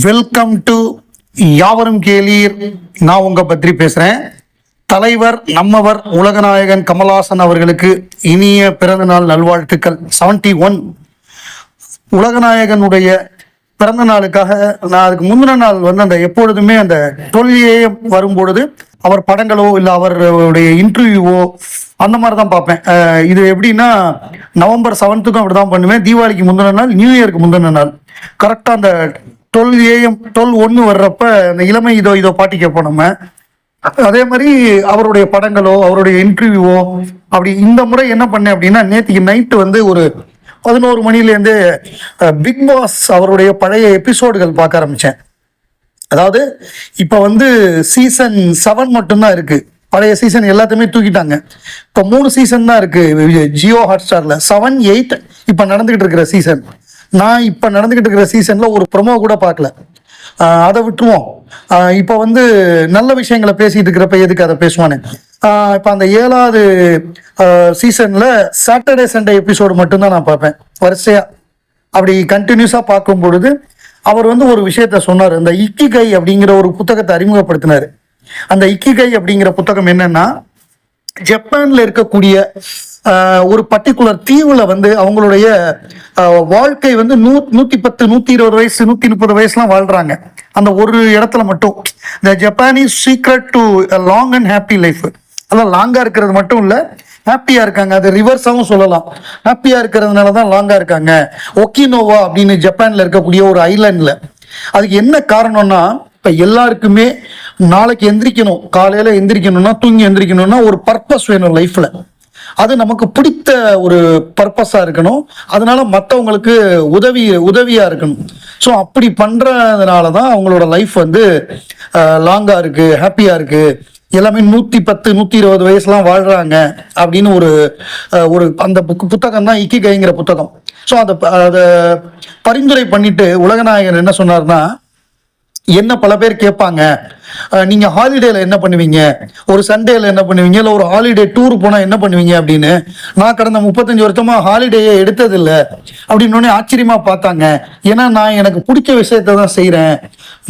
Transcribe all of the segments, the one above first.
Welcome to யாவரும் கேளீர். நான் உங்க பத்ரி பேசுறேன். தலைவர் நம்மவர் உலகநாயகன் கமல்ஹாசன் அவர்களுக்கு இனிய பிறந்த நாள் நல்வாழ்த்துக்கள். 71 உலகநாயகனுடைய பிறந்த நாளுக்காக நான் அதுக்கு முந்தின நாள் அந்த எப்பொழுதுமே அந்த 12 வரும்பொழுது அவர் படங்களோ இல்லை அவருடைய இன்டர்வியூவோ அந்த மாதிரி தான் பார்ப்பேன். இது எப்படின்னா நவம்பர் 7க்கும் அப்படி தான் பண்ணுவேன். தீபாவளிக்கு முந்தின நாள், நியூ இயருக்கு முந்தின நாள் கரெக்டாக அந்த 12 வர்றப்ப அந்த இளமை இதோ பாட்டி கேட்போம் நம்ம. அதே மாதிரி அவருடைய படங்களோ அவருடைய இன்டர்வியூவோ அப்படி. இந்த முறை என்ன பண்ணேன் அப்படின்னா, நேற்றுக்கு நைட்டு ஒரு 11 மணிலேருந்து பிக் பாஸ் அவருடைய பழைய எபிசோடுகள் பார்க்க ஆரம்பித்தேன். அதாவது இப்போ சீசன் 7 மட்டும்தான் இருக்கு. பழைய சீசன் எல்லாத்தையுமே தூக்கிட்டாங்க. இப்போ 3 சீசன் தான் இருக்கு ஜியோ ஹாட்ஸ்டார்ல. 7, 8 இப்போ நடந்துகிட்டு இருக்கிற சீசன். நான் இப்போ நடந்துகிட்டு இருக்கிற சீசன்ல ஒரு ப்ரொமோ கூட பார்க்கல. அதை விட்டுருவோம். இப்போ நல்ல விஷயங்களை பேசிட்டு இருக்கிறப்ப எதுக்கு அதை பேசுவானே. இப்போ அந்த 7வது சீசன்ல சாட்டர்டே சண்டே எபிசோடு மட்டும்தான் நான் பார்ப்பேன் வரிசையா. அப்படி கண்டினியூஸா பார்க்கும் பொழுது அவர் ஒரு விஷயத்த சொன்னார். அந்த இக்கிகை அப்படிங்கிற ஒரு புத்தகத்தை அறிமுகப்படுத்தினார். அந்த இக்கிகை அப்படிங்கிற புத்தகம் என்னன்னா, ஜப்பான்ல இருக்கக்கூடிய ஒரு பர்டிகுலர் தீவுல அவங்களுடைய வாழ்க்கை 110, 120 வயசு, 130 வயசுலாம் வாழ்றாங்க. அந்த ஒரு இடத்துல மட்டும் இந்த Japanese secret to long and happy life. அதான் லாங்கா இருக்கிறது மட்டும் இல்ல, ஹாப்பியா இருக்காங்க. அது ரிவர்ஸாவும் சொல்லலாம். ஹாப்பியா இருக்கிறதுனால தான் லாங்கா இருக்காங்க. ஒக்கினோவா அப்படின்னு ஜப்பான்ல இருக்கக்கூடிய ஒரு ஐலாண்ட்ல. அதுக்கு என்ன காரணம்னா, இப்ப எல்லாருக்குமே நாளைக்கு எந்திரிக்கணும், காலையில எந்திரிக்கணும்னா, தூங்கி எந்திரிக்கணும்னா ஒரு பர்பஸ் வேணும் லைஃப்ல. அது நமக்கு பிடித்த ஒரு பர்பஸா இருக்கணும். அதனால மற்றவங்களுக்கு உதவியா இருக்கணும். ஸோ அப்படி பண்றதுனால தான் அவங்களோட லைஃப் லாங்கா இருக்கு, ஹாப்பியா இருக்கு. எல்லாமே 110, 120 வயசுலாம் வாழ்றாங்க அப்படின்னு ஒரு அந்த புத்தகம் தான் இக்கிகைங்கிற புத்தகம். ஸோ அதை பரிந்துரை பண்ணிட்டு உலகநாயகன் என்ன சொன்னார்னா, என்ன பல பேர் கேட்பாங்க, நீங்க ஹாலிடேல என்ன பண்ணுவீங்க, ஒரு சண்டேல என்ன பண்ணுவீங்க, இல்லை ஒரு ஹாலிடே டூர் போனா என்ன பண்ணுவீங்க அப்படின்னு. நான் கடந்த 35 வருஷமா ஹாலிடேயே எடுத்ததில்லை அப்படின்னு ஆச்சரியமா பார்த்தாங்க. ஏன்னா நான் எனக்கு பிடிச்ச விஷயத்த தான் செய்யறேன்,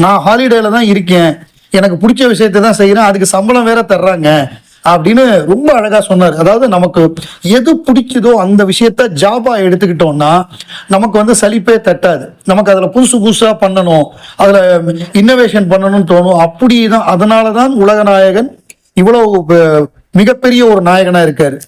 நான் ஹாலிடேல தான் இருக்கேன், எனக்கு பிடிச்ச விஷயத்த தான் செய்யறேன், அதுக்கு சம்பளம் வேற தர்றாங்க அப்படின்னு ரொம்ப அழகா சொன்னார். அதாவது நமக்கு எது பிடிக்குதோ அந்த விஷயத்த ஜாபா எடுத்துக்கிட்டோம்னா நமக்கு சலிப்பே தட்டாது. நமக்கு அதுல புதுசா பண்ணணும், அதுல இன்னோவேஷன் பண்ணணும்னு தோணும். அப்படிதான். அதனாலதான் உலகநாயகன் இவ்வளவு மிகப்பெரிய ஒரு நாயகனா இருக்காரு.